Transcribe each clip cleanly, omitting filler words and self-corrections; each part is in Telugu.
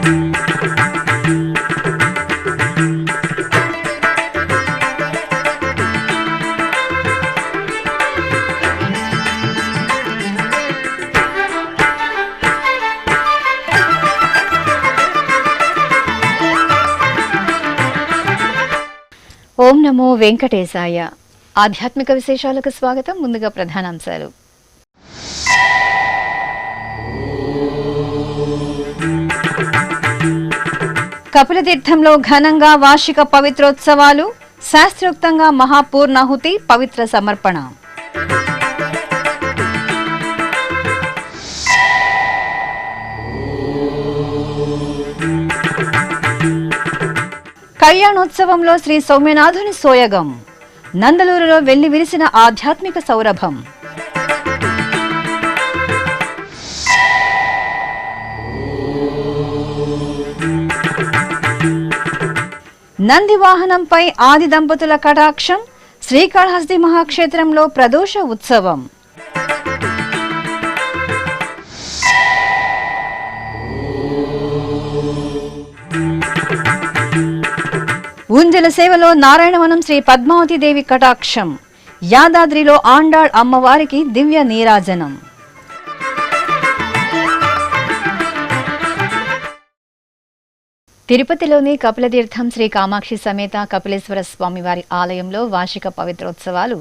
ఓం నమో వెంకటేశాయ. ఆధ్యాత్మిక విశేషాలకు స్వాగతం. ముందుగా ప్రధానాంశాలు. కపిలతీర్థంలో ఘనంగా వార్షిక పవిత్రోత్సవాలు, శాస్త్రోక్తంగా మహాపూర్ణాహుతి, పవిత్ర సమర్పణ. కళ్యాణోత్సవంలో శ్రీ సౌమ్యనాథుని సోయగం, నందలూరులో వెళ్లి విరిసిన ఆధ్యాత్మిక సౌరభం. నంది వాహనంపై ఆది దంపతుల కటాక్షం, శ్రీకాళహస్తి మహాక్షేత్రంలో ప్రదోష ఉత్సవం. ఉంజల సేవలో నారాయణవనం శ్రీ పద్మావతి దేవి కటాక్షం, యాదాద్రిలో ఆండాళ్ అమ్మవారికి దివ్య నీరాజనం. తిరుపతిలోని కపిలతీర్థం శ్రీ కామాక్షి సమేత కపిలేశ్వర స్వామివారి ఆలయంలో వార్షిక పవిత్రోత్సవాలు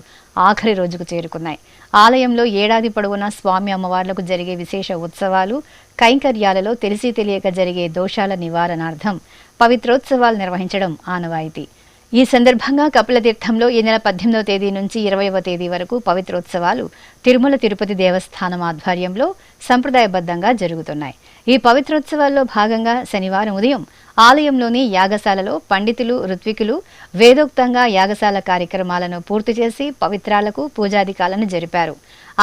ఆఖరి రోజుకు చేరుకున్నాయి. ఆలయంలో ఏడాది పొడవునా స్వామి అమ్మవార్లకు జరిగే విశేష ఉత్సవాలు, కైంకర్యాలలో తెలిసి తెలియక జరిగే దోషాల నివారణార్థం పవిత్రోత్సవాలు నిర్వహించడం ఆనవాయితీ. ఈ సందర్భంగా కపిలతీర్థంలో ఈ నెల 18వ తేదీ నుంచి 20వ తేదీ వరకు పవిత్రోత్సవాలు తిరుమల తిరుపతి దేవస్థానం ఆధ్వర్యంలో సంప్రదాయబద్ధంగా జరుగుతున్నాయి. ఈ పవిత్రోత్సవాల్లో భాగంగా శనివారం ఉదయం ఆలయంలోని యాగశాలలో పండితులు, ఋత్వికులు వేదోక్తంగా యాగశాల కార్యక్రమాలను పూర్తి చేసి పవిత్రాలకు పూజాధికాలను జరిపారు.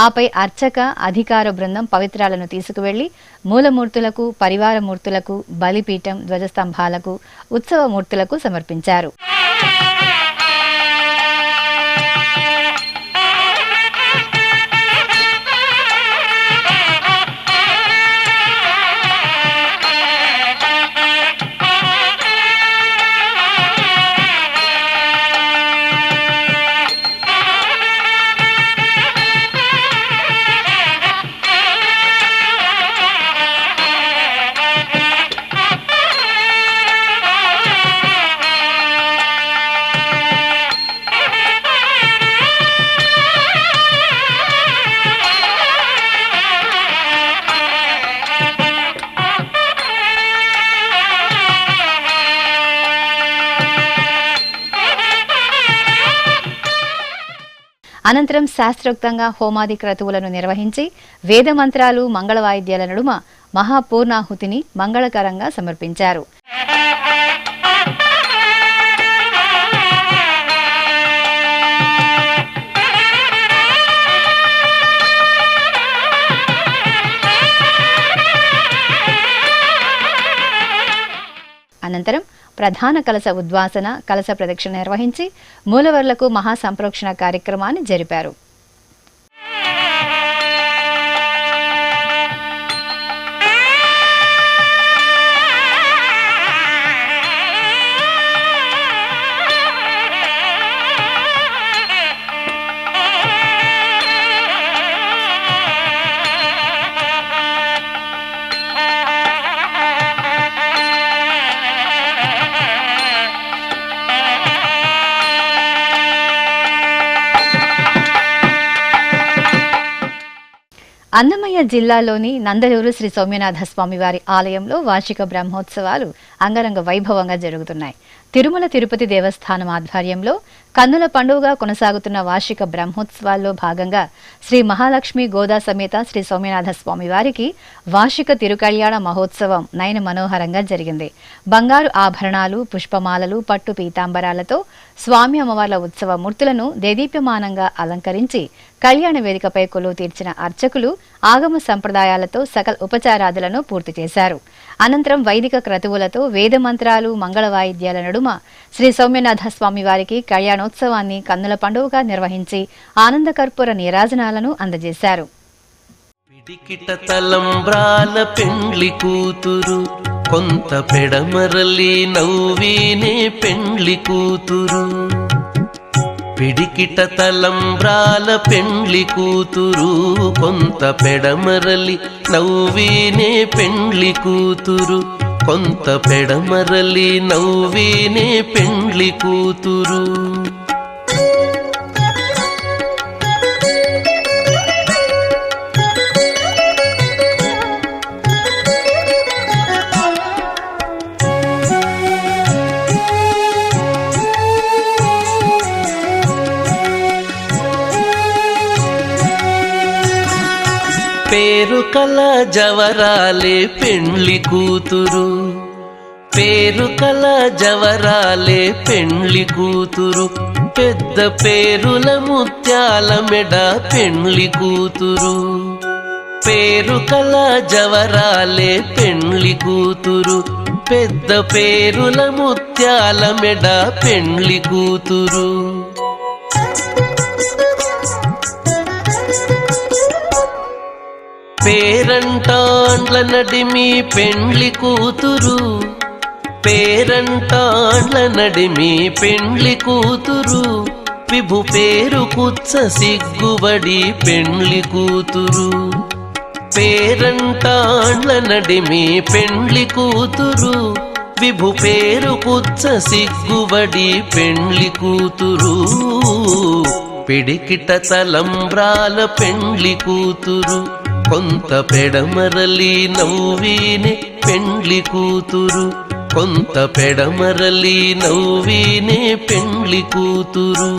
ఆపై అర్చక అధికార బృందం పవిత్రాలను తీసుకువెళ్లి మూలమూర్తులకు, పరివారమూర్తులకు, బలిపీఠం, ధ్వజస్తంభాలకు, ఉత్సవమూర్తులకు సమర్పించారు. అనంతరం శాస్త్రోక్తంగా హోమాది క్రతువులను నిర్వహించి వేదమంత్రాలు, మంగళ వాయిద్యాల నడుమ మహాపూర్ణాహుతిని మంగళకరంగా సమర్పించారు. అనంతరం ప్రధాన కలశ ఉద్వాసన, కలశ ప్రదక్షిణ నిర్వహించి మూలవర్లకు మహాసంప్రోక్షణ కార్యక్రమాన్ని జరిపారు. అన్నమయ్య జిల్లాలోని నందలూరు శ్రీ సౌమ్యనాథ స్వామివారి ఆలయంలో వార్షిక బ్రహ్మోత్సవాలు అంగరంగ వైభవంగా జరుగుతున్నాయి. తిరుమల తిరుపతి దేవస్థానం ఆధ్వర్యంలో కన్నుల పండుగగా కొనసాగుతున్న వార్షిక బ్రహ్మోత్సవాల్లో భాగంగా శ్రీ మహాలక్ష్మి గోదా సమేత శ్రీ సౌమ్యనాథ స్వామివారికి వార్షిక తిరుకళ్యాణ మహోత్సవం నయన మనోహరంగా జరిగింది. బంగారు ఆభరణాలు, పుష్పమాలలు, పట్టు పీతాంబరాలతో స్వామి అమ్మవార్ల ఉత్సవ మూర్తులను దేదీప్యమానంగా అలంకరించి కళ్యాణ వేదికపై కొలువు తీర్చిన అర్చకులు ఆగమ సంప్రదాయాలతో సకల ఉపచారాదులను పూర్తి చేశారు. అనంతరం వైదిక క్రతువులతో వేదమంత్రాలు, మంగళ వాయిద్యాల నడుమ శ్రీ సౌమ్యనాథ స్వామి వారికి కళ్యాణోత్సవాన్ని కన్నుల పండుగగా నిర్వహించి ఆనంద కర్పూర నీరాజనాలను అందజేశారు. పిడికిట తలంబ్రాల పెండ్లి కూతురు కొంత పెడమరలి నవ్వీనే పెండ్లి కూతురు. పిడికిట తలంబ్రాల పెండ్లి కూతురు, కొంత పెడమరలి నవ్వీనే పెండ్లి కూతురు, కొంత పెడమరలి నవ్వీనే పెండ్లి కూతురు. పేరు కల జవరాలే పెండ్లి కూతురు, పేరు కల జవరాలే పెండ్లి కూతురు, పెద్ద పేరుల ముత్యాల మెడ పెండ్లి కూతురు. పేరు కల జవరాలే పెండ్లి కూతురు, పెద్ద పేరుల ముత్యాల మెడ పెండ్లి కూతురు. పేరంటాండ్ల నడిమి పెండ్లి కూతురు, పేరంటాండ్ల నడిమి పెండ్లి కూతురు, విభు పేరు కుచ్చ సిగ్గుబడి పెండ్లి కూతురు. పేరంటాండ్ల నడిమి పెండ్లి కూతురు, విభు పేరు కుచ్చ సిగ్గుబడి పెండ్లి కూతురు. పిడికిట తలంబ్రాల పెండ్లి కూతురు, కొంత పెడమరలి నవ్వీనే పెండ్లి కూతురు, కొంత పెడమరలి నవ్వీనే పెండ్లి కూతురు.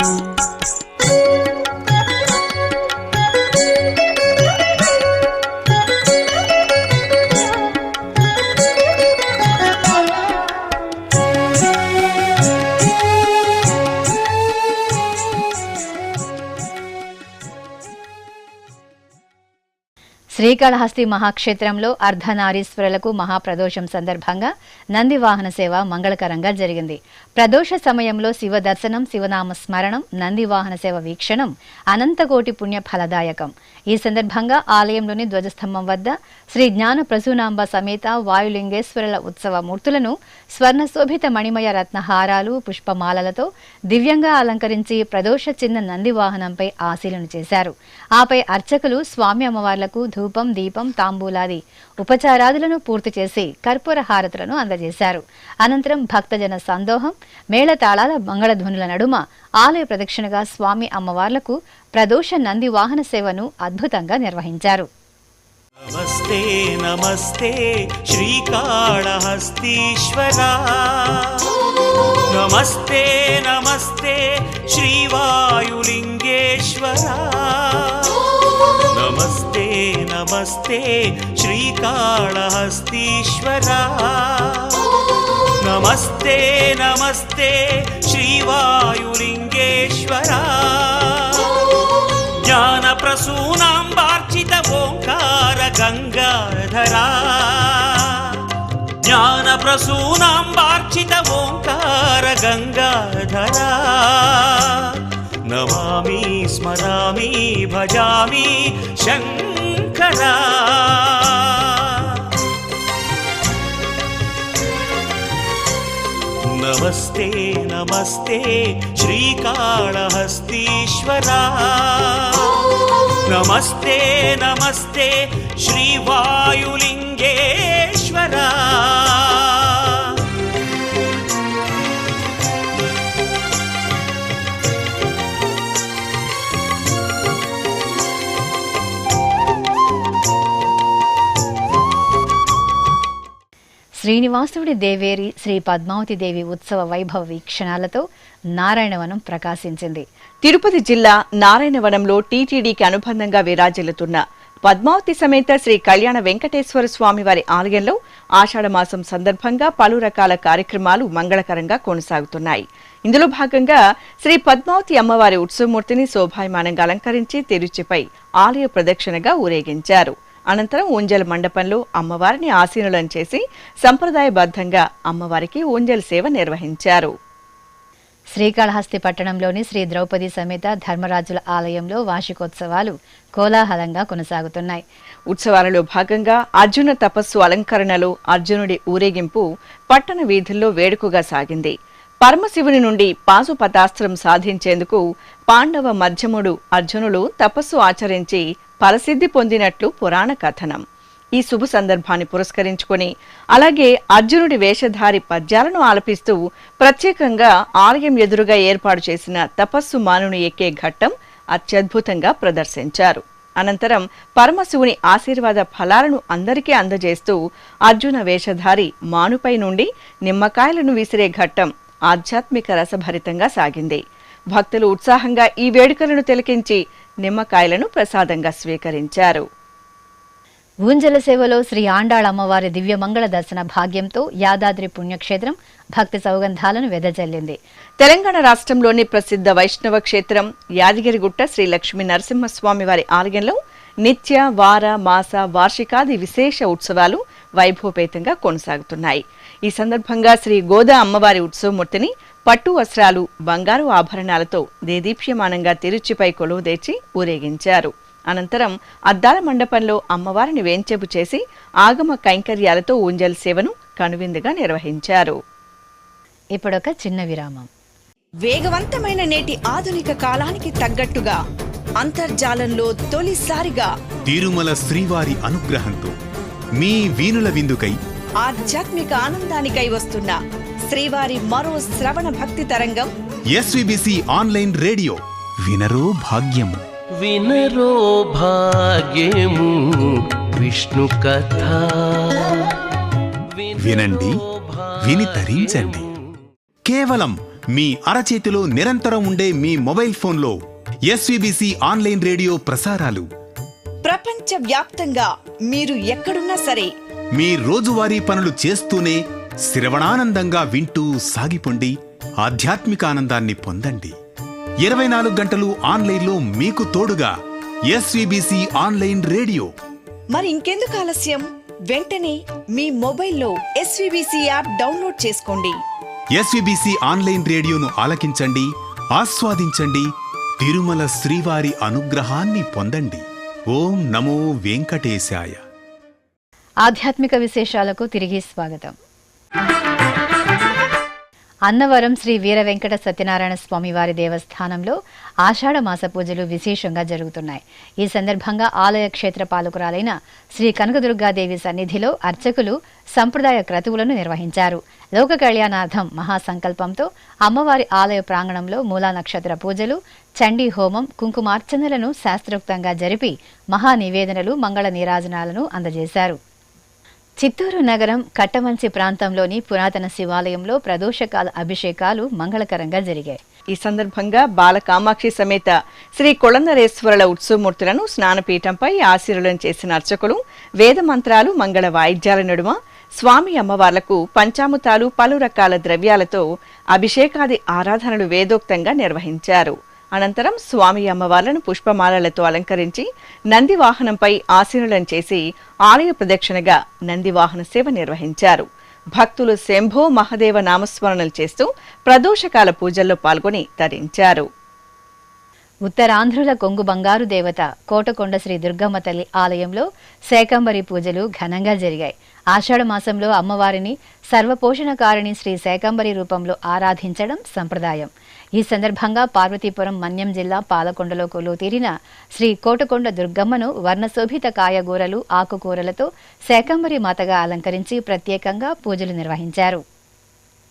శ్రీకాళహస్తి మహాక్షేత్రంలో అర్ధనారీశ్వరులకు మహాప్రదోషం సందర్భంగా నంది వాహన సేవ మంగళకరంగా జరిగింది. ప్రదోష సమయంలో శివ దర్శనం, శివనామ స్మరణం, నంది వాహన సేవ వీక్షణం అనంతకోటి పుణ్య ఫలదాయకం. ఈ సందర్భంగా ఆలయంలోని ధ్వజస్తంభం వద్ద శ్రీ జ్ఞాన ప్రసూనాంబ సమేత వాయులింగేశ్వరుల ఉత్సవ మూర్తులను స్వర్ణశోభిత మణిమయ రత్నహారాలు, పుష్పమాలలతో దివ్యంగా అలంకరించి ప్రదోష చిన్న నంది వాహనంపై ఆశీలను చేశారు. ఆపై అర్చకులు స్వామి అమ్మవార్లకు ధూపం, దీపం, తాంబూలాది ఉపచారాదులను పూర్తి చేసి కర్పూర హారతులను అందజేశారు. అనంతరం భక్తజన సందోహం, మేళతాళాల మంగళధ్వనుల నడుమ ఆలయ ప్రదక్షిణగా స్వామి అమ్మవార్లకు ప్రదోష నంది వాహన సేవను అద్భుతంగా నిర్వహించారు. నమస్తే నమస్తే శ్రీకాళహస్తీశ్వరా, నమస్తే నమస్తే శ్రీవాయులింగేశ్వరా, నమస్తే నమస్తే శ్రీకాళహస్తీశ్వరా, నమస్తే నమస్తే శ్రీవాయులింగేశ్వరా. జ్ఞాన ప్రసూనాంబార్చిత ఓంకార గంగాధరా, జ్ఞాన ప్రసూనాంబార్చిత ఓంకార గంగాధరా. నమామి స్మరామి భజామి శంకరా. నమస్తే నమస్తే శ్రీకాళహస్తీశ్వరా, నమస్తే నమస్తే శ్రీవాయులింగేశ్వరా. శ్రీనివాసుడి దేవేరి శ్రీ పద్మావతి దేవి ఉత్సవ వైభవ వీక్షణాలతో నారాయణవనం ప్రకాశించింది. తిరుపతి జిల్లా నారాయణవనంలో టీటీడీకి అనుబంధంగా విరాజిల్లుతున్న పద్మావతి సమేత శ్రీ కళ్యాణ వెంకటేశ్వర స్వామి వారి ఆలయంలో ఆషాఢమాసం సందర్భంగా పలు రకాల కార్యక్రమాలు మంగళకరంగా కొనసాగుతున్నాయి. ఇందులో భాగంగా శ్రీ పద్మావతి అమ్మవారి ఉత్సవమూర్తిని శోభాయమానంగా అలంకరించి తిరుచిపై ఆలయ ప్రదక్షిణగా ఊరేగించారు. అనంతరం ఊంజల్ మండపంలో అమ్మవారిని ఆసీనులను చేసి సంప్రదాయబద్ధంగా అమ్మవారికి ఊంజల్ సేవ నిర్వహించారు. శ్రీకాళహస్తి పట్టణంలోని శ్రీ ద్రౌపది సమేత ధర్మరాజుల ఆలయంలో వార్షికోత్సవాలు కోలాహలంగా కొనసాగుతున్నాయి. ఉత్సవాలలో భాగంగా అర్జున తపస్సు అలంకరణలో అర్జునుడి ఊరేగింపు పట్టణ వీధుల్లో వేడుకగా సాగింది. పరమశివుని నుండి పాశుపతాస్త్రం సాధించేందుకు పాండవ మధ్యముడు అర్జునులు తపస్సు ఆచరించి ఫలసిద్ధి పొందినట్లు పురాణ కథనం. ఈ శుభ సందర్భాన్ని పురస్కరించుకొని అలాగే అర్జునుడి వేషధారి పద్యాలను ఆలపిస్తూ ప్రత్యేకంగా ఆలయం ఎదురుగా ఏర్పాటు చేసిన తపస్సు మానుని ఎక్కే ఘట్టం అత్యద్భుతంగా ప్రదర్శించారు. అనంతరం పరమశివుని ఆశీర్వాద ఫలాలను అందరికీ అందజేస్తూ అర్జున వేషధారి మానుపై నుండి నిమ్మకాయలను విసిరే ఘట్టం ఆధ్యాత్మిక రసభరితంగా సాగింది. భక్తులు ఉత్సాహంగా ఈ వేడుకలను తిలకించి నిమ్మకాయలను ప్రసాదంగా స్వీకరించారు. ఊంజల సేవలో శ్రీ ఆండాళ్ అమ్మవారి దివ్యమంగళ దర్శన భాగ్యంతో యాదాద్రి పుణ్యక్షేత్రం భక్తి సౌగంధాలను వెదజల్లింది. తెలంగాణ రాష్ట్రంలోని ప్రసిద్ధ వైష్ణవ క్షేత్రం యాదగిరిగుట్ట శ్రీ లక్ష్మీ నరసింహస్వామి వారి ఆలయంలో నిత్య, వార, మాస, వార్షికాది విశేష ఉత్సవాలు వైభవపేతంగా కొనసాగుతున్నాయి. ఈ సందర్భంగా శ్రీ గోదా అమ్మవారి ఉత్సవమూర్తిని పట్టు వస్త్రాలు, బంగారు ఆభరణాలతో దేదీప్యమానంగా తిరుచిపై కొలువుదీర్చి ఊరేగించారు. అనంతరం అద్దాల మండపంలో అమ్మవారిని వేంచేపు చేసి ఆగమ కైంకర్యాలతో ఊంజల్ సేవను కనువిందుగా నిర్వహించారు. ఇప్పుడొక చిన్న విరామం. వేగవంతమైన నేటి ఆధునిక కాలానికి తగ్గట్టుగా అంతర్జాలంలో తొలిసారిగా తిరుమల శ్రీవారి అనుగ్రహంతో మీ వీణుల విందుకై ఆధ్యాత్మిక ఆనందానికై వస్తున్న శ్రీవారి మరో శ్రవణ భక్తి తరంగం ఎస్విబిసి ఆన్లైన్ రేడియో వినరో భాగ్యము. వినరో భాగ్యము విష్ణు కథ. వినండి, విని తరించండి. కేవలం మీ అరచేతిలో నిరంతరం ఉండే మీ మొబైల్ ఫోన్లో ఎస్విబిసి ఆన్లైన్ రేడియో ప్రసారాలు ప్రపంచ వ్యాప్తంగా మీరు ఎక్కడున్నా సరే మీ రోజువారీ పనులు చేస్తూనే శ్రవణానందంగా వింటూ సాగిపోండి, ఆధ్యాత్మిక ఆనందాన్ని పొందండి. 24 గంటలు ఆన్లైన్లో మీకు తోడుగా ఎస్విబిసి ఆన్లైన్ రేడియో. మరి ఇంకెందుకు ఆలస్యం? వెంటనే మీ మొబైల్లో ఎస్విబిసి యాప్ డౌన్లోడ్ చేసుకోండి. ఎస్విబిసి ఆన్లైన్ రేడియోను ఆలకించండి, ఆస్వాదించండి, తిరుమల శ్రీవారి అనుగ్రహాన్ని పొందండి. ఓం నమో వెంకటేశాయ. ఆధ్యాత్మిక విశేషాలకు తిరిగి స్వాగతం. అన్నవరం శ్రీ వీర వెంకట సత్యనారాయణ స్వామి వారి దేవస్థానంలో ఆషాఢ మాస పూజలు విశేషంగా జరుగుతున్నాయి. ఈ సందర్భంగా ఆలయ క్షేత్ర పాలకురాలైన శ్రీ కనకదుర్గాదేవి సన్నిధిలో అర్చకులు సంప్రదాయ క్రతువులను నిర్వహించారు. లోక కళ్యాణార్థం మహాసంకల్పంతో అమ్మవారి ఆలయ ప్రాంగణంలో మూలా నక్షత్ర పూజలు, చండీ హోమం, కుంకుమార్చనలను శాస్త్రోక్తంగా జరిపి మహా నివేదనలు, మంగళ నీరాజనాలను అందజేశారు. చిత్తూరు నగరం కట్టమంచి ప్రాంతంలోని పురాతన శివాలయంలో ప్రదోషకాల అభిషేకాలు మంగళకరంగా జరిగాయి. ఈ సందర్భంగా బాలకామాక్షి సమేత శ్రీ కొళందరేశ్వరుల ఉత్సవమూర్తులను స్నానపీఠంపై ఆశీర్వలనం చేసిన అర్చకులు వేద మంత్రాలు, మంగళ వాయిద్యాల నడుమ స్వామి అమ్మవార్లకు పంచామృతాలు, పలు రకాల ద్రవ్యాలతో అభిషేకాది ఆరాధనలు వేదోక్తంగా నిర్వహించారు. అనంతరం స్వామి అమ్మవార్లను పుష్పమాలలతో అలంకరించి నందివాహనంపై ఆశీనులను చేసి ఆలయ ప్రదక్షిణగా నందివాహన సేవ నిర్వహించారు. భక్తులు శంభో మహదేవ నామస్మరణలు చేస్తూ ప్రదోషకాల పూజల్లో పాల్గొని తరించారు. ఉత్తరాంధ్రుల కొంగు బంగారు దేవత కోటకొండ శ్రీ దుర్గమ్మ తల్లి ఆలయంలో శాకంబరి పూజలు ఘనంగా జరిగాయి. ఆషాఢ మాసంలో అమ్మవారిని సర్వపోషణకారిణి శ్రీ శాకంబరి రూపంలో ఆరాధించడం సంప్రదాయం. ఈ సందర్భంగా పార్వతీపురం మన్యం జిల్లా పాలకొండలో కొలువుతీరిన శ్రీ కోటకొండ దుర్గమ్మను వర్ణశోభిత కాయగూరలు, ఆకుకూరలతో శాకంబరి మాతగా అలంకరించి ప్రత్యేకంగా పూజలు నిర్వహించారు.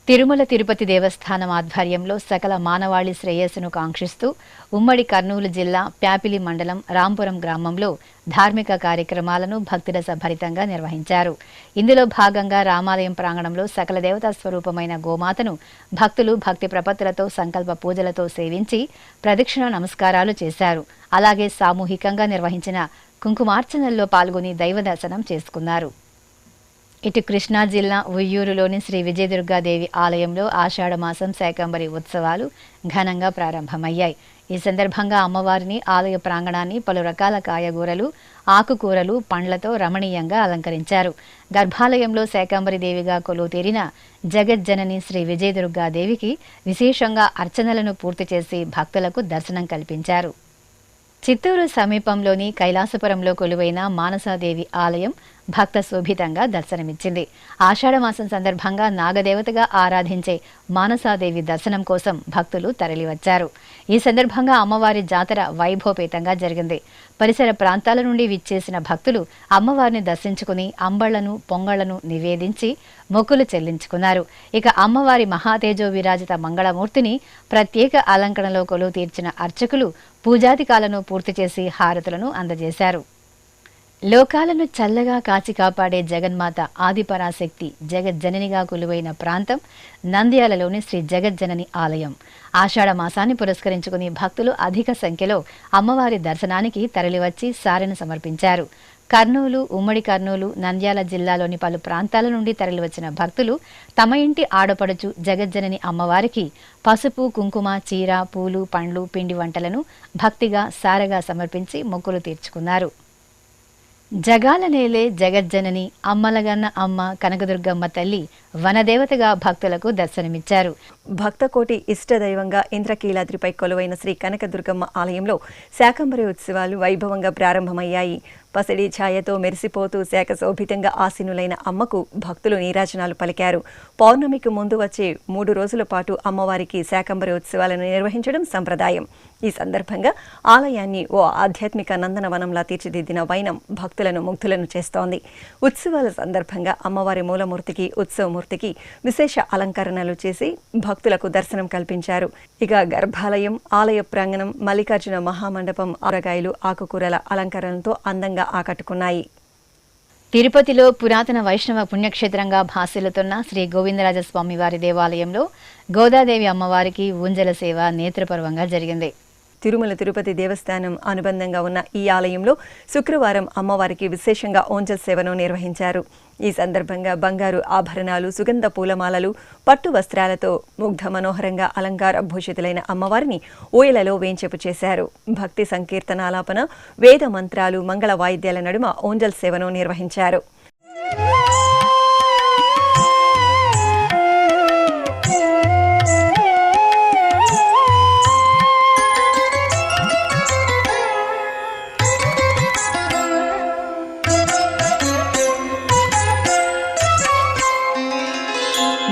తిరుమల తిరుపతి దేవస్థానం ఆధ్వర్యంలో సకల మానవాళి శ్రేయస్సును కాంక్షిస్తూ ఉమ్మడి కర్నూలు జిల్లా ప్యాపిలి మండలం రాంపురం గ్రామంలో ధార్మిక కార్యక్రమాలను భక్తిరస భరితంగా నిర్వహించారు. ఇందులో భాగంగా రామాలయం ప్రాంగణంలో సకల దేవతా స్వరూపమైన గోమాతను భక్తులు భక్తి ప్రపత్తులతో సంకల్ప పూజలతో సేవించి ప్రదక్షిణ నమస్కారాలు చేశారు. అలాగే సామూహికంగా నిర్వహించిన కుంకుమార్చనల్లో పాల్గొని దైవ దర్శనం చేసుకున్నారు. ఇటు కృష్ణా జిల్లా ఉయ్యూరులోని శ్రీ విజయదుర్గాదేవి ఆలయంలో ఆషాఢ మాసం శాకంబరి ఉత్సవాలు ఘనంగా ప్రారంభమయ్యాయి. ఈ సందర్భంగా అమ్మవారిని ఆలయ ప్రాంగణాన్ని పలు రకాల కాయగూరలు, ఆకుకూరలు, పండ్లతో రమణీయంగా అలంకరించారు. గర్భాలయంలో శాకంబరి దేవిగా కొలువు తీరిన జగజ్జనని శ్రీ విజయదుర్గాదేవికి విశేషంగా అర్చనలను పూర్తి చేసి భక్తులకు దర్శనం కల్పించారు. చిత్తూరు సమీపంలోని కైలాసపురంలో కొలువైన మానసాదేవి ఆలయం భక్త శోభితంగా దర్శనమిచ్చింది. ఆషాఢమాసం సందర్భంగా నాగదేవతగా ఆరాధించే మానసాదేవి దర్శనం కోసం భక్తులు తరలివచ్చారు. ఈ సందర్భంగా అమ్మవారి జాతర వైభవపేతంగా జరిగింది. పరిసర ప్రాంతాల నుండి విచ్చేసిన భక్తులు అమ్మవారిని దర్శించుకుని అంబళ్లను, పొంగళ్లను నివేదించి మొక్కులు చెల్లించుకున్నారు. ఇక అమ్మవారి మహాతేజో విరాజిత మంగళమూర్తిని ప్రత్యేక అలంకరణలో కొలువు తీర్చిన అర్చకులు పూజాధికాలను పూర్తి చేసి హారతులను అందజేశారు. లోకాలను చల్లగా కాచి కాపాడే జగన్మాత ఆదిపరాశక్తి జగజ్జననిగా కొలువైన ప్రాంతం నంద్యాలలోని శ్రీ జగజ్జనని ఆలయం. ఆషాఢ మాసాన్ని పురస్కరించుకుని భక్తులు అధిక సంఖ్యలో అమ్మవారి దర్శనానికి తరలివచ్చి సారెను సమర్పించారు. కర్నూలు, ఉమ్మడి కర్నూలు, నంద్యాల జిల్లాలోని పలు ప్రాంతాల నుండి తరలివచ్చిన భక్తులు తమ ఇంటి ఆడపడుచు జగజ్జనని అమ్మవారికి పసుపు, కుంకుమ, చీర, పూలు, పండ్లు, పిండి వంటలను భక్తిగా సారగా సమర్పించి మొక్కులు తీర్చుకున్నారు. జగాల నేలే జగజ్జనని అమ్మలగన్న అమ్మ కనకదుర్గమ్మ తల్లి వనదేవతగా భక్తులకు దర్శనమిచ్చారు. భక్తకోటి ఇష్టదైవంగా ఇంద్రకీలాద్రిపై కొలువైన శ్రీ కనకదుర్గమ్మ ఆలయంలో శాకంబరి ఉత్సవాలు వైభవంగా ప్రారంభమయ్యాయి. పసిడి ఛాయతో మెరిసిపోతూ శాఖశోభితంగా ఆసీనులైన అమ్మకు భక్తులు నీరాజనాలు పలికారు. పౌర్ణమికి ముందు వచ్చే 3 రోజుల పాటు అమ్మవారికి శాకంబరి ఉత్సవాలను నిర్వహించడం సంప్రదాయం. ఈ సందర్భంగా ఆలయాన్ని ఓ ఆధ్యాత్మిక నందనవనంలా తీర్చిదిద్దిన వైనం భక్తులను ముగ్ధులను చేస్తోంది. ఉత్సవాల సందర్భంగా అమ్మవారి మూలమూర్తికి, ఉత్సవమూర్తికి విశేష అలంకరణలు చేసి భక్తులకు దర్శనం కల్పించారు. ఇక గర్భాలయం, ఆలయ ప్రాంగణం, మల్లికార్జున మహామండపం కూరగాయలు, ఆకుకూరల అలంకరణలతో అందంగా ఆకట్టుకున్నాయి. తిరుపతిలో పురాతన వైష్ణవ పుణ్యక్షేత్రంగా భాసిల్లుతున్న శ్రీ గోవిందరాజస్వామి వారి దేవాలయంలో గోదాదేవి అమ్మవారికి ఊంజల సేవ నేత్రపర్వంగా జరిగింది. తిరుమల తిరుపతి దేవస్థానం అనుబంధంగా ఉన్న ఈ ఆలయంలో శుక్రవారం అమ్మవారికి విశేషంగా ఓంజల్ సేవను నిర్వహించారు. ఈ సందర్భంగా బంగారు ఆభరణాలు, సుగంధ పూలమాలలు, పట్టు వస్త్రాలతో ముగ్ధ మనోహరంగా అలంకార భూషితులైన అమ్మవారిని ఊయలలో వేంచెపు చేశారు. భక్తి సంకీర్తనాలాపన, వేద మంత్రాలు, మంగళ వాయిద్యాల నడుమ ఓంజల్ సేవను నిర్వహించారు.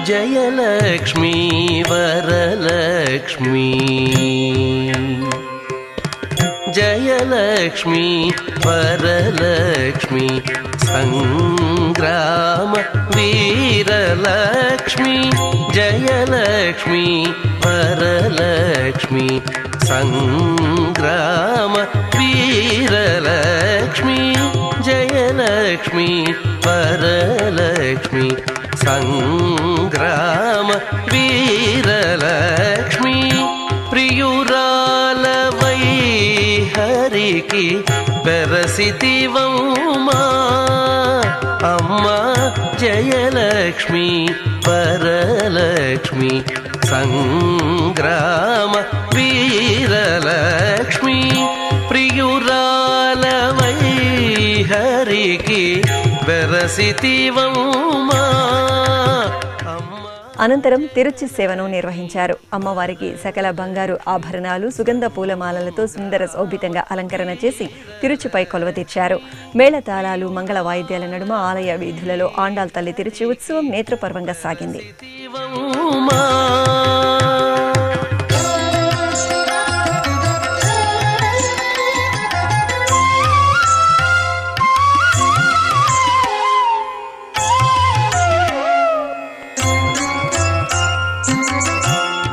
జయలక్ష్మీ వరలక్ష్మీ, జయలక్ష్మీ వరలక్ష్మీ, సంగ్రామ వీరలక్ష్మీ, జయలక్ష్మీ వరలక్ష్మీ, సంగ్రామ వీరలక్ష్మీ, జయలక్ష్మీ వరలక్ష్మీ, సంగ్రామ వీరలక్ష్మీ, ప్రియురాలవై హరికి బెరసితివమ్మా అమ్మా, జయలక్ష్మీ వరలక్ష్మీ, సంగ్రామ వీరలక్ష్మీ, ప్రియురాలవై హరికి బెరసితివమ్మా. అనంతరం తిరుచి సేవను నిర్వహించారు. అమ్మవారికి సకల బంగారు ఆభరణాలు, సుగంధ పూలమాలలతో సుందర శోభితంగా అలంకరణ చేసి తిరుచిపై కొలువ తీర్చారు. మేళతాళాలు, మంగళ వాయిద్యాల నడుమ ఆలయ వీధులలో ఆండాల్ తల్లి తిరుచి ఉత్సవం నేత్రపర్వంగా సాగింది.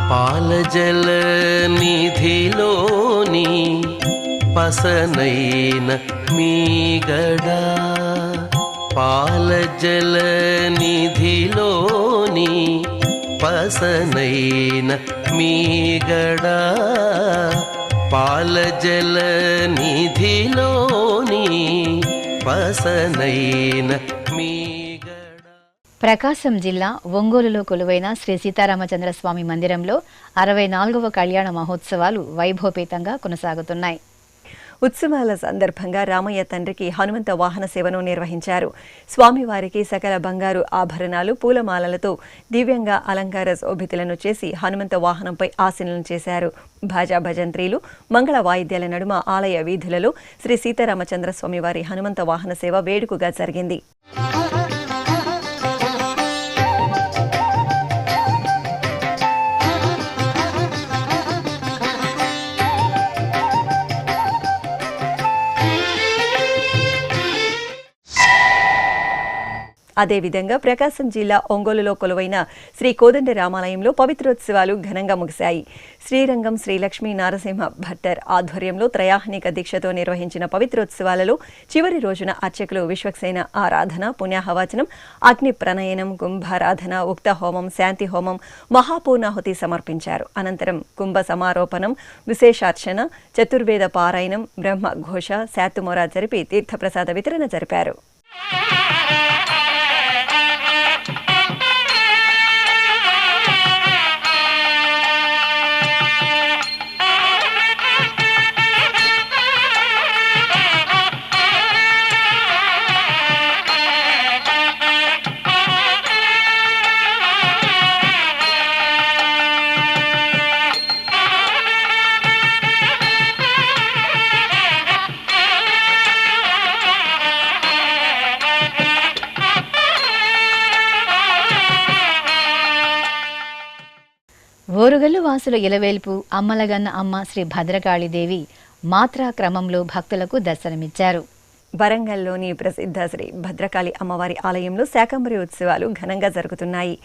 పాలజల నిధిలోని పసనైన మీగడా, పాలజల నిధిలోని పసనైన మీగడా, పాలజల నిధిలోని పసనైన మీగడా. ప్రకాశం జిల్లా ఒంగోలులో కొలువైన శ్రీ సీతారామచంద్ర స్వామి మందిరంలో 64వ కళ్యాణ మహోత్సవాలు వైభవపేతంగా కొనసాగుతున్నాయి. ఉత్సవాల సందర్భంగా రామయ్య తండ్రికి హనుమంత వాహన సేవను నిర్వహించారు. స్వామివారికి సకల బంగారు ఆభరణాలు, పూలమాలలతో దివ్యంగా అలంకార శోభితులను చేసి హనుమంత వాహనంపై ఆసీనులను చేశారు. భాజా భజంత్రీలు, మంగళ వాయిద్యాల నడుమ ఆలయ వీధులలో శ్రీ సీతారామచంద్ర స్వామివారి హనుమంత వాహన సేవ వేడుకగా జరిగింది. అదేవిధంగా ప్రకాశం జిల్లా ఒంగోలులో కొలువైన శ్రీ కోదండ రామాలయంలో పవిత్రోత్సవాలు ఘనంగా ముగిశాయి. శ్రీరంగం శ్రీలక్ష్మీ నారసింహ భట్టర్ ఆధ్వర్యంలో త్రయాహనిక దీక్షతో నిర్వహించిన పవిత్రోత్సవాలలో చివరి రోజున అర్చకులు విశ్వక్సేన ఆరాధన, పుణ్యాహవచనం, అగ్ని ప్రణయనం, కుంభారాధన, ఉక్త హోమం, శాంతి హోమం, మహాపూర్ణాహుతి సమర్పించారు. అనంతరం కుంభ సమారోపణం, విశేషార్చన, చతుర్వేద పారాయణం, బ్రహ్మ ఘోష, శాతుమోర జరిపి తీర్థప్రసాద వితరణ జరిపారు. ఓరుగల్లు వాసుల ఇలవేల్పు అమ్మలగన్న అమ్మ శ్రీ భద్రకాళీదేవి మాత్రా క్రమంలో భక్తులకు దర్శనమిచ్చారు. వరంగల్లోని ప్రసిద్ధ శ్రీ భద్రకాళి అమ్మవారి ఆలయంలో శాకంబరి ఉత్సవాలు ఘనంగా జరుగుతున్నాయి.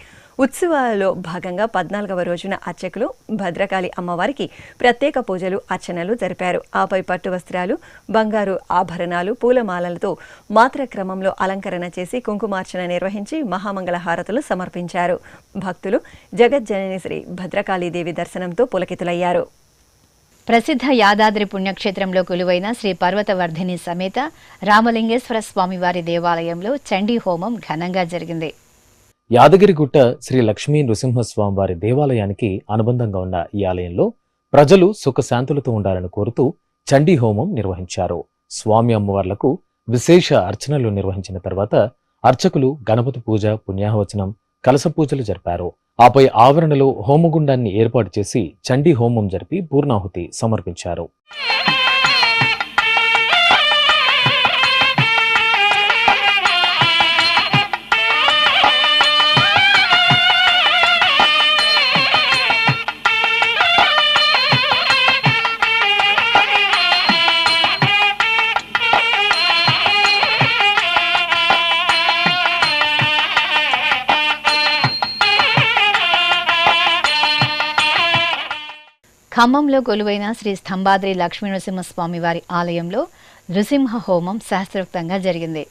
ఉత్సవాలలో భాగంగా 14వ రోజున అర్చకులు భద్రకాళి అమ్మవారికి ప్రత్యేక పూజలు, అర్చనలు జరిపారు. ఆపై పట్టు వస్త్రాలు, బంగారు ఆభరణాలు, పూలమాలలతో మాత్ర క్రమంలో అలంకరణ చేసి కుంకుమార్చన నిర్వహించి మహామంగళ హారతులు సమర్పించారు. భక్తులు జగజ్జనని శ్రీ భద్రకాళీదేవి దర్శనంతో పులకితులయ్యారు. ప్రసిద్ధ యాదాద్రి పుణ్యక్షేత్రంలో కొలువైన శ్రీ పర్వతవర్ధిని సమేత రామలింగేశ్వర స్వామివారి దేవాలయంలో చండీ హోమం ఘనంగా జరిగింది. యాదగిరిగుట్ట శ్రీ లక్ష్మీ నృసింహస్వామివారి దేవాలయానికి అనుబంధంగా ఉన్న ఈ ఆలయంలో ప్రజలు సుఖశాంతులతో ఉండాలని కోరుతూ చండీ హోమం నిర్వహించారు. స్వామి అమ్మవార్లకు విశేష అర్చనలు నిర్వహించిన తర్వాత అర్చకులు గణపతి పూజ, పుణ్యాహవచనం, కలశ పూజలు జరిపారు. ఆపై ఆవరణలో హోమగుండాన్ని ఏర్పాటు చేసి చండీ హోమం జరిపి పూర్ణాహుతి సమర్పించారు. ఖమ్మంలో కొలువైన శ్రీ స్తంభాద్రి లక్ష్మీ నృసింహస్వామి వారి ఆలయంలో నృసింహ హోమం శాస్త్రోక్తంగా జరిగింది.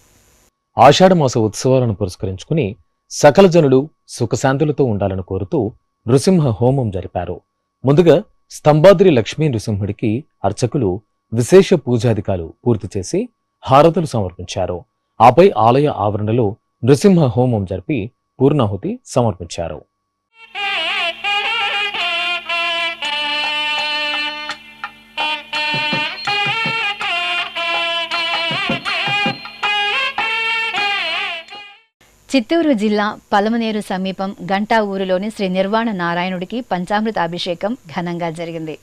ఆషాఢమాస ఉత్సవాలను పురస్కరించుకుని సకల జనులు సుఖశాంతులతో ఉండాలని కోరుతూ నృసింహ హోమం జరిపారు. ముందుగా స్తంభాద్రి లక్ష్మీ నృసింహుడికి అర్చకులు విశేష పూజాధికాలు పూర్తి చేసి హారతులు సమర్పించారు. ఆపై ఆలయ ఆవరణలో నృసింహ హోమం జరిపి పూర్ణాహుతి సమర్పించారు. చిత్తూరు జిల్లా పలమనేరు సమీపం గంటా ఊరులోని శ్రీ నిర్వాణ నారాయణుడికి పంచామృత అభిషేకం ఘనంగా జరిగింది.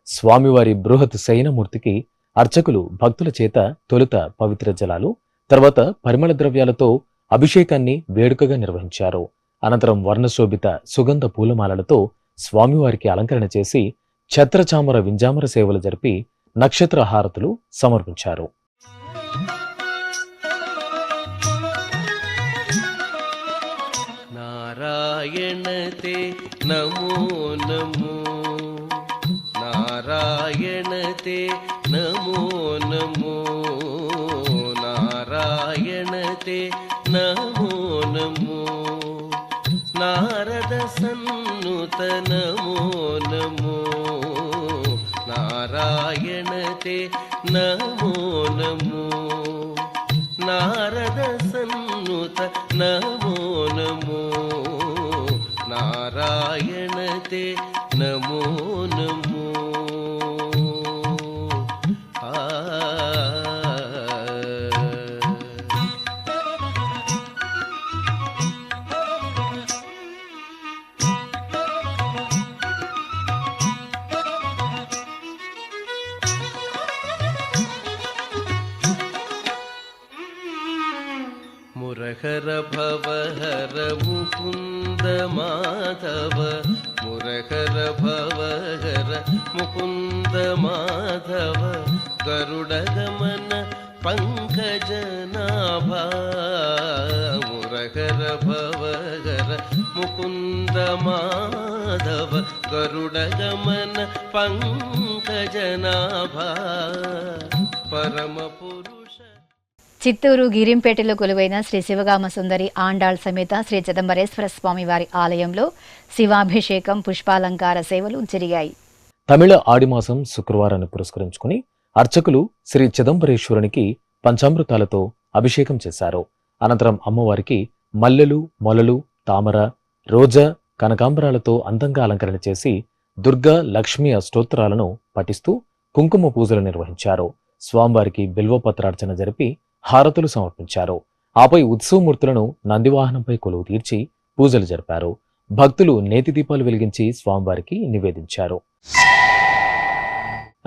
స్వామివారి బృహత్ శయనమూర్తికి అర్చకులు భక్తుల చేత తొలుత పవిత్ర జలాలు, తర్వాత పరిమళ ద్రవ్యాలతో అభిషేకాన్ని వేడుకగా నిర్వహించారు. అనంతరం వర్ణశోభిత సుగంధ పూలమాలలతో స్వామివారికి అలంకరణ చేసి ఛత్రచామర వింజామర సేవలు జరిపి నక్షత్ర హారతులు సమర్పించారు. నారాయణతే నమో నమో, నారాయణతే నమో నమో, నారాయణతే నమో నమో, నారద సన్నుత నమో నమో, నారాయణతే నమో నమో, నారద సన్నుత నమో నమో నారాయణ తే నమో నమో మురహర భవహర ముకుంద మాధవ మురహర భవహర ముకుంద మాధవ గరుడగమన పంకజనాభ మురహర భవహర ముకుంద మాధవ గరుడగమన పంకజనాభ పరమ పురుష. చిత్తూరు గిరింపేటలో కొలువైన శ్రీ శివగామ సుందరి ఆండాళ్ సమేత శ్రీ చిదంబరేశ్వర స్వామి వారి ఆలయంలో శివాభిషేకం పుష్పాలంకార సేవలు జరిగాయి. తమిళ ఆడిమాసం శుక్రవారాన్ని పురస్కరించుకుని అర్చకులు శ్రీ చిదంబరేశ్వరునికి పంచామృతాలతో అభిషేకం చేశారు. అనంతరం అమ్మవారికి మల్లెలు, మొలలు, తామర, రోజా, కనకాంబరాలతో అందంగా అలంకరణ చేసి దుర్గా, లక్ష్మీ అష్టోత్తరాలను పఠిస్తూ కుంకుమ పూజలు నిర్వహించారు. స్వామివారికి బిల్వపత్రార్చన జరిపి హారతులు సమర్పించారు. ఆపై ఉత్సవమూర్తులను నందివాహనంపై కొలువు తీర్చి పూజలు జరిపారు. భక్తులు నేతి దీపాలు వెలిగించి స్వామివారికి నివేదించారు.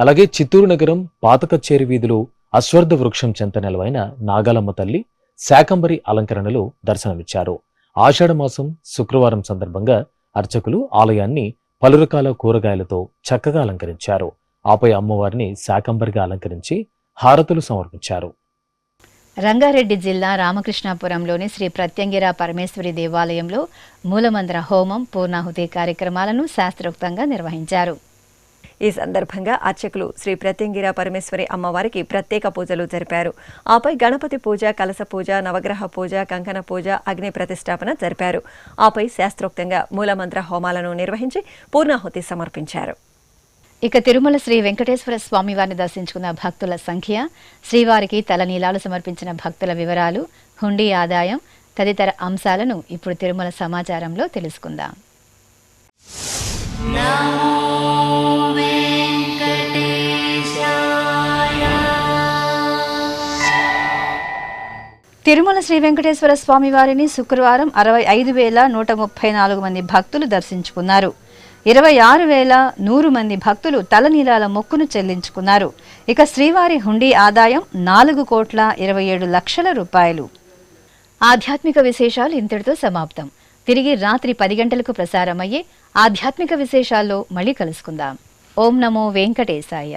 అలాగే చిత్తూరు నగరం పాత కచ్చేరి వీధిలో అశ్వర్థ వృక్షం చెంత నెలవైన నాగాలమ్మ తల్లి శాకంబరి అలంకరణలో దర్శనమిచ్చారు. ఆషాఢమాసం శుక్రవారం సందర్భంగా అర్చకులు ఆలయాన్ని పలు రకాల కూరగాయలతో చక్కగా అలంకరించారు. ఆపై అమ్మవారిని శాకంబరిగా అలంకరించి హారతులు సమర్పించారు. రంగారెడ్డి జిల్లా రామకృష్ణాపురంలోని శ్రీ ప్రత్యంగిర పరమేశ్వరి దేవాలయంలో మూలమంత్ర హోమం, పూర్ణాహుతి కార్యక్రమాలను శాస్త్రోక్తంగా నిర్వహించారు. ఈ సందర్భంగా అర్చకులు శ్రీ ప్రత్యంగిర పరమేశ్వరి అమ్మవారికి ప్రత్యేక పూజలు జరిపారు. ఆపై గణపతి పూజ, కలశ పూజ, నవగ్రహ పూజ, కంకణ పూజ, అగ్ని ప్రతిష్టాపన జరిపారు. ఆపై శాస్త్రోక్తంగా మూలమంత్ర హోమాలను నిర్వహించి పూర్ణాహుతి సమర్పించారు. ఇక తిరుమల శ్రీ వెంకటేశ్వర స్వామి వారిని దర్శించుకున్న భక్తుల సంఖ్య, శ్రీవారికి తలనీలాలు సమర్పించిన భక్తుల వివరాలు, హుండీ ఆదాయం తదితర అంశాలను ఇప్పుడు తిరుమల సమాచారంలో తెలుసుకుందాం. తిరుమల శ్రీ వెంకటేశ్వర స్వామి వారిని శుక్రవారం 65,134 మంది భక్తులు దర్శించుకున్నారు. 26,100 మంది భక్తులు తలనీలాల మొక్కును చెల్లించుకున్నారు. ఇక శ్రీవారి హుండీ ఆదాయం 4,27,00,000 రూపాయలు. ఆధ్యాత్మిక విశేషాలు ఇంతటితో సమాప్తం. తిరిగి రాత్రి 10 గంటలకు ప్రసారమయ్యే ఆధ్యాత్మిక విశేషాల్లో మళ్ళీ కలుసుకుందాం. ఓం నమో వెంకటేశాయ.